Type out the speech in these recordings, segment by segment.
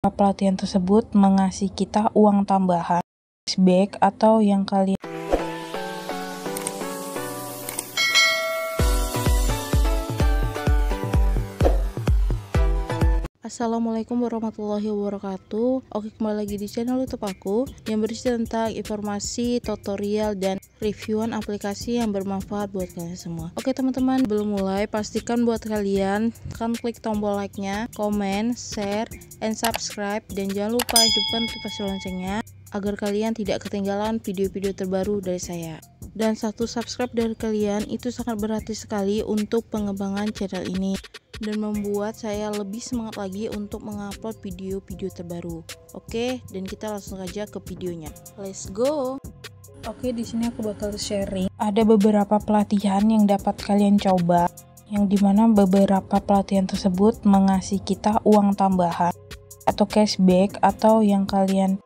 Pelatihan tersebut mengasih kita uang tambahan, cashback, atau yang kalian Assalamualaikum warahmatullahi wabarakatuh. Oke, kembali lagi di channel YouTube aku yang berisi tentang informasi, tutorial, dan reviewan aplikasi yang bermanfaat buat kalian semua. Oke teman-teman, belum mulai, pastikan buat kalian kan klik tombol like-nya, komen, share, and subscribe, dan jangan lupa hidupkan notifikasi loncengnya agar kalian tidak ketinggalan video-video terbaru dari saya. Dan satu subscribe dari kalian itu sangat berarti sekali untuk pengembangan channel ini dan membuat saya lebih semangat lagi untuk mengupload video-video terbaru. Oke, dan kita langsung aja ke videonya. Let's go. Oke, di sini aku bakal sharing. Ada beberapa pelatihan yang dapat kalian coba, yang dimana beberapa pelatihan tersebut mengasih kita uang tambahan atau cashback, atau yang kalian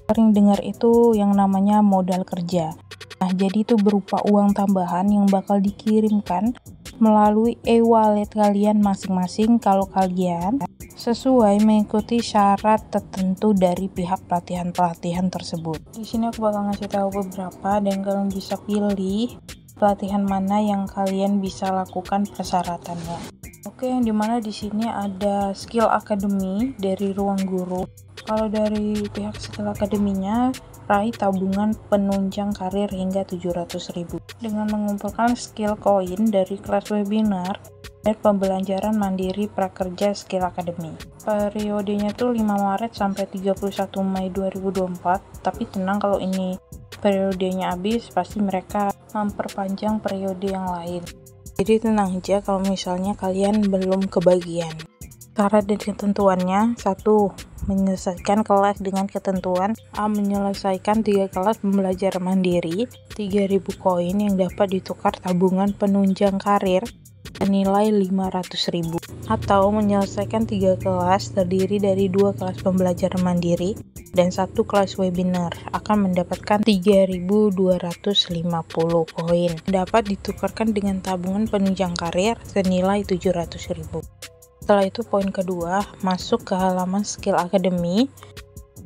sering dengar itu yang namanya modal kerja. Nah, jadi itu berupa uang tambahan yang bakal dikirimkan melalui e-wallet kalian masing-masing kalau kalian sesuai mengikuti syarat tertentu dari pihak pelatihan-pelatihan tersebut. Di sini aku bakal ngasih tahu beberapa dan kalian bisa pilih pelatihan mana yang kalian bisa lakukan persyaratannya. Oke, yang dimana di sini ada Skill Academy dari Ruang Guru. Kalau dari pihak Skill Academy-nya, raih tabungan penunjang karir hingga 700.000 dengan mengumpulkan skill koin dari kelas webinar dan pembelajaran mandiri prakerja Skill Academy. Periodenya tuh 5 Maret sampai 31 Mei 2024, tapi tenang, kalau ini periodenya habis pasti mereka memperpanjang periode yang lain. Jadi tenang aja kalau misalnya kalian belum kebagian. Syarat dan ketentuannya: 1. Menyelesaikan kelas dengan ketentuan A. Menyelesaikan 3 kelas pembelajaran mandiri, 3.000 koin yang dapat ditukar tabungan penunjang karir senilai 500.000, atau menyelesaikan 3 kelas terdiri dari 2 kelas pembelajaran mandiri dan 1 kelas webinar akan mendapatkan 3.250 koin dapat ditukarkan dengan tabungan penunjang karir senilai 700.000. Setelah itu poin kedua, masuk ke halaman Skill Academy.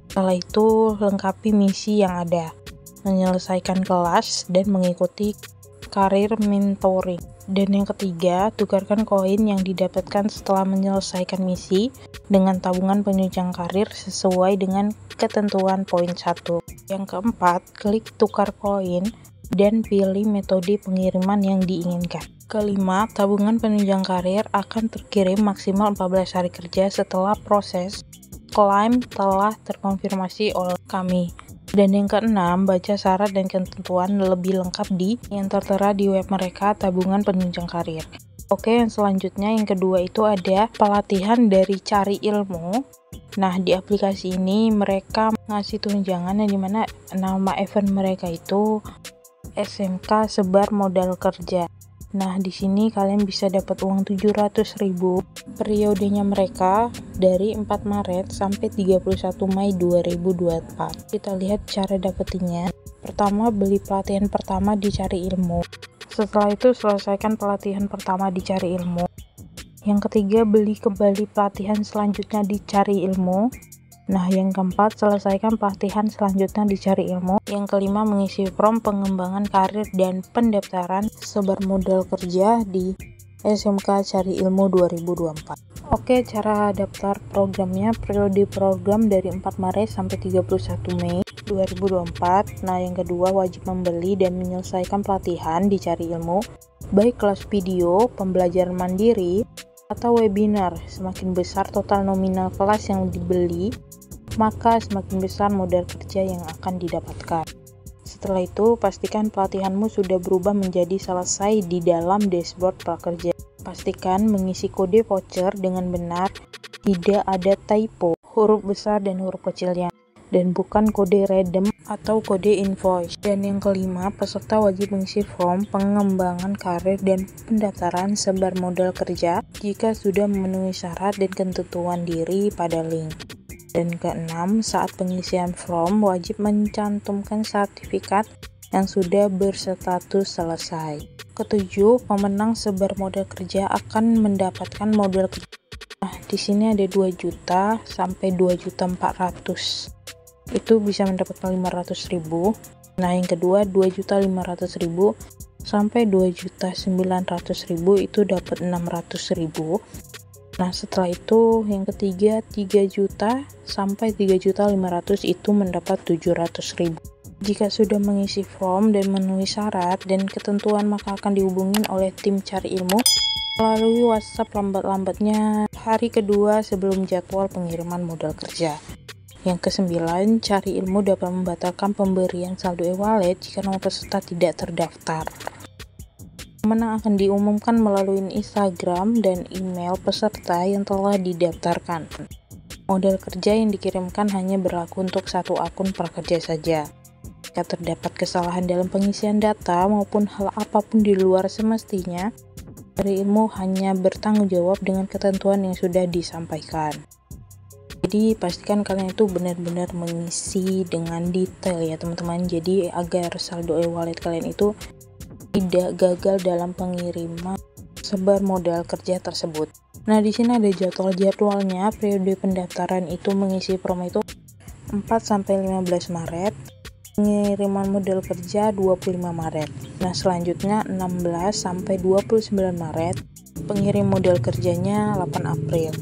Setelah itu lengkapi misi yang ada, menyelesaikan kelas dan mengikuti karir mentoring. Dan yang ketiga, tukarkan koin yang didapatkan setelah menyelesaikan misi dengan tabungan penunjang karir sesuai dengan ketentuan poin 1. Yang keempat, klik tukar koin dan pilih metode pengiriman yang diinginkan. Kelima, tabungan penunjang karir akan terkirim maksimal 14 hari kerja setelah proses klaim telah terkonfirmasi oleh kami. Dan yang keenam, baca syarat dan ketentuan lebih lengkap yang tertera di web mereka tabungan penunjang karir. Oke, yang selanjutnya yang kedua itu ada pelatihan dari Cari Ilmu. Nah, di aplikasi ini mereka ngasih tunjangan yang dimana nama event mereka itu SMK Sebar Modal Kerja. Nah, di sini kalian bisa dapat uang 700.000. Periodenya mereka dari 4 Maret sampai 31 Mei 2024. Kita lihat cara dapetinnya. Pertama, beli pelatihan pertama di Cari Ilmu. Setelah itu selesaikan pelatihan pertama di Cari Ilmu. Yang ketiga, beli kembali pelatihan selanjutnya di Cari Ilmu. Nah, yang keempat, selesaikan pelatihan selanjutnya di Cari Ilmu. Yang kelima, mengisi form pengembangan karir dan pendaftaran Sebar Modal Kerja di SMK Cari Ilmu 2024. Oke, cara daftar programnya: periode program dari 4 Maret sampai 31 Mei 2024. Nah, yang kedua, wajib membeli dan menyelesaikan pelatihan di Cari Ilmu, baik kelas video, pembelajaran mandiri, atau webinar. Semakin besar total nominal kelas yang dibeli, maka semakin besar modal kerja yang akan didapatkan. Setelah itu, pastikan pelatihanmu sudah berubah menjadi selesai di dalam dashboard prakerja. Pastikan mengisi kode voucher dengan benar, tidak ada typo, huruf besar dan huruf kecilnya, dan bukan kode redeem atau kode invoice. Dan yang kelima, peserta wajib mengisi form pengembangan karir dan pendaftaran Sebar Modal Kerja jika sudah memenuhi syarat dan ketentuan diri pada link. Dan keenam, saat pengisian form wajib mencantumkan sertifikat yang sudah berstatus selesai. Ketujuh, pemenang Sebar Modal Kerja akan mendapatkan modal kerja Nah, di sini ada 2 juta sampai 2.400.000. Itu bisa mendapatkan 500.000. Nah, yang kedua 2.500.000 sampai 2.900.000 itu dapat 600.000. Nah, setelah itu yang ketiga 3 juta sampai 3.500.000 itu mendapat 700.000. Jika sudah mengisi form dan memenuhi syarat dan ketentuan, maka akan dihubungin oleh tim cari ilmu melalui WhatsApp lambat-lambatnya hari kedua sebelum jadwal pengiriman modal kerja. Yang kesembilan, cari ilmu dapat membatalkan pemberian saldo e-wallet jika nomor peserta tidak terdaftar. Pemenang akan diumumkan melalui Instagram dan email peserta yang telah didaftarkan. Modal kerja yang dikirimkan hanya berlaku untuk satu akun prakerja saja. Jika terdapat kesalahan dalam pengisian data maupun hal apapun di luar semestinya, cari ilmu hanya bertanggung jawab dengan ketentuan yang sudah disampaikan. Jadi pastikan kalian itu benar-benar mengisi dengan detail ya teman-teman. Jadi agar saldo e-wallet kalian itu tidak gagal dalam pengiriman sebar modal kerja tersebut. Nah, di sini ada jadwalnya. Periode pendaftaran itu mengisi form itu 4 sampai 15 Maret. Pengiriman modal kerja 25 Maret. Nah, selanjutnya 16 sampai 29 Maret. Pengirim modal kerjanya 8 April.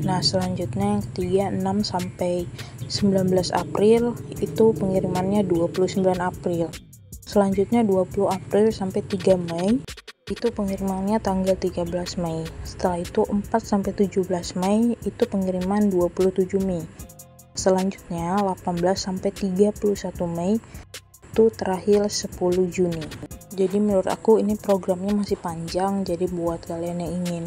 Nah, selanjutnya yang ketiga 6 sampai 19 April itu pengirimannya 29 April. Selanjutnya 20 April sampai 3 Mei itu pengirimannya tanggal 13 Mei. Setelah itu 4 sampai 17 Mei itu pengiriman 27 Mei. Selanjutnya 18 sampai 31 Mei itu terakhir 10 Juni. Jadi menurut aku ini programnya masih panjang, jadi buat kalian yang ingin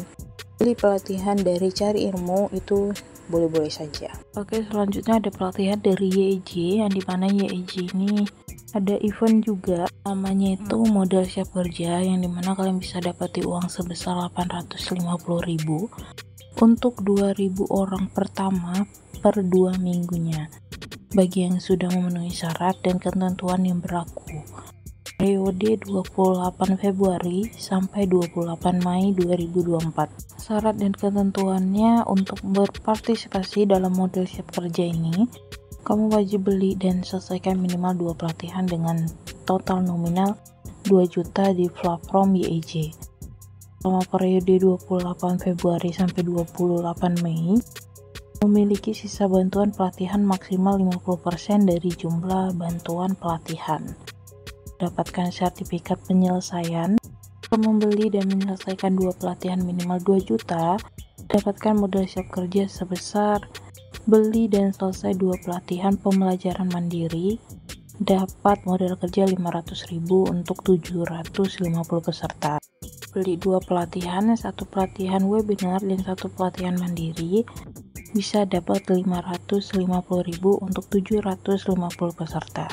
beli pelatihan dari cari ilmu itu boleh-boleh saja. Oke, selanjutnya ada pelatihan dari YEJ, yang dimana YEJ ini ada event juga, namanya itu modal siap kerja, yang dimana kalian bisa dapati uang sebesar 850.000 untuk 2.000 orang pertama per 2 minggunya bagi yang sudah memenuhi syarat dan ketentuan yang berlaku. Periode 28 Februari sampai 28 Mei 2024. Syarat dan ketentuannya untuk berpartisipasi dalam modal siap kerja ini, kamu wajib beli dan selesaikan minimal 2 pelatihan dengan total nominal 2 juta di platform YEJ. Selama periode 28 Februari sampai 28 Mei, memiliki sisa bantuan pelatihan maksimal 50% dari jumlah bantuan pelatihan. Dapatkan sertifikat penyelesaian. Jika membeli dan menyelesaikan 2 pelatihan minimal 2 juta, dapatkan modal siap kerja sebesar beli dan selesai 2 pelatihan pembelajaran mandiri, dapat modal kerja 500.000 untuk 750 peserta. Beli 2 pelatihan, 1 pelatihan webinar dan 1 pelatihan mandiri, bisa dapat 550.000 untuk 750 peserta.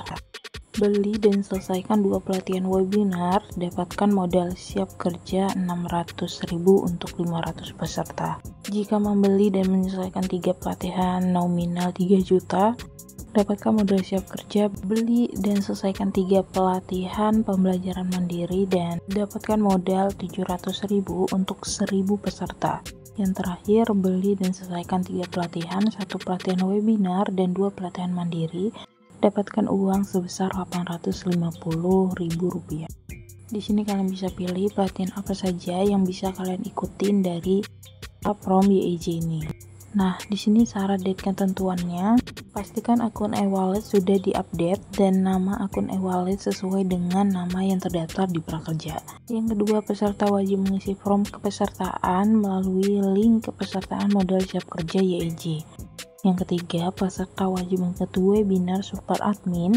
Beli dan selesaikan 2 pelatihan webinar, dapatkan modal siap kerja 600.000 untuk 500 peserta. Jika membeli dan menyelesaikan 3 pelatihan nominal 3 juta, dapatkan modal siap kerja, beli dan selesaikan 3 pelatihan pembelajaran mandiri dan dapatkan modal 700.000 untuk 1.000 peserta. Yang terakhir, beli dan selesaikan 3 pelatihan, 1 pelatihan webinar dan 2 pelatihan mandiri, dapatkan uang sebesar 850.000 rupiah. Di sini kalian bisa pilih pelatihan apa saja yang bisa kalian ikutin dari platform YEJ ini. Nah, di sini syarat dan ketentuannya, pastikan akun e-wallet sudah diupdate dan nama akun e-wallet sesuai dengan nama yang terdaftar di Prakerja. Yang kedua, peserta wajib mengisi form kepesertaan melalui link kepesertaan modal siap kerja YEJ. Yang ketiga, peserta wajib mengikuti webinar support admin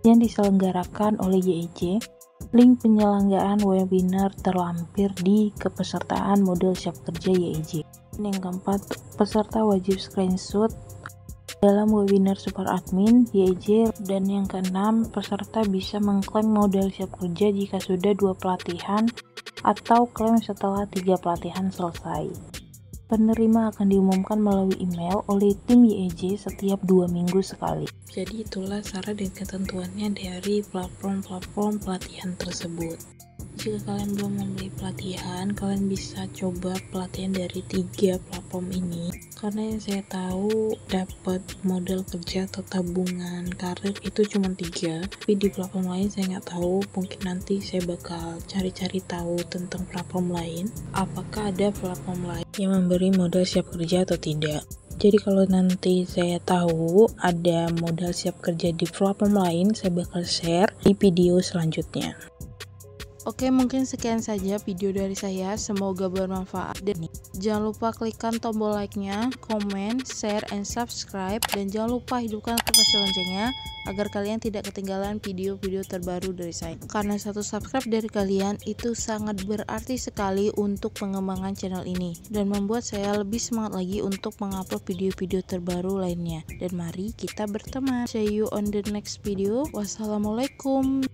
yang diselenggarakan oleh YEJ. Link penyelenggaraan webinar terlampir di kepesertaan modal siap kerja YEJ. Yang keempat, peserta wajib screenshot dalam webinar support admin YEJ. Dan yang keenam, peserta bisa mengklaim modal siap kerja jika sudah 2 pelatihan atau klaim setelah 3 pelatihan selesai. Penerima akan diumumkan melalui email oleh tim YEJ setiap 2 minggu sekali. Jadi itulah syarat dan ketentuannya dari platform pelatihan tersebut. jika kalian belum membeli pelatihan, kalian bisa coba pelatihan dari 3 platform ini. Karena yang saya tahu dapat modal kerja atau tabungan karir itu cuma 3, tapi di platform lain saya nggak tahu. Mungkin nanti saya bakal cari-cari tahu tentang platform lain. Apakah ada platform lain yang memberi modal siap kerja atau tidak? Jadi kalau nanti saya tahu ada modal siap kerja di platform lain, saya bakal share di video selanjutnya. Oke, mungkin sekian saja video dari saya. Semoga bermanfaat. Dan jangan lupa klikkan tombol like-nya, komen, share, and subscribe. Dan jangan lupa hidupkan notifikasi loncengnya agar kalian tidak ketinggalan video-video terbaru dari saya. Karena satu subscribe dari kalian itu sangat berarti sekali untuk pengembangan channel ini dan membuat saya lebih semangat lagi untuk mengupload video-video terbaru lainnya. Dan mari kita berteman. See you on the next video. Wassalamualaikum.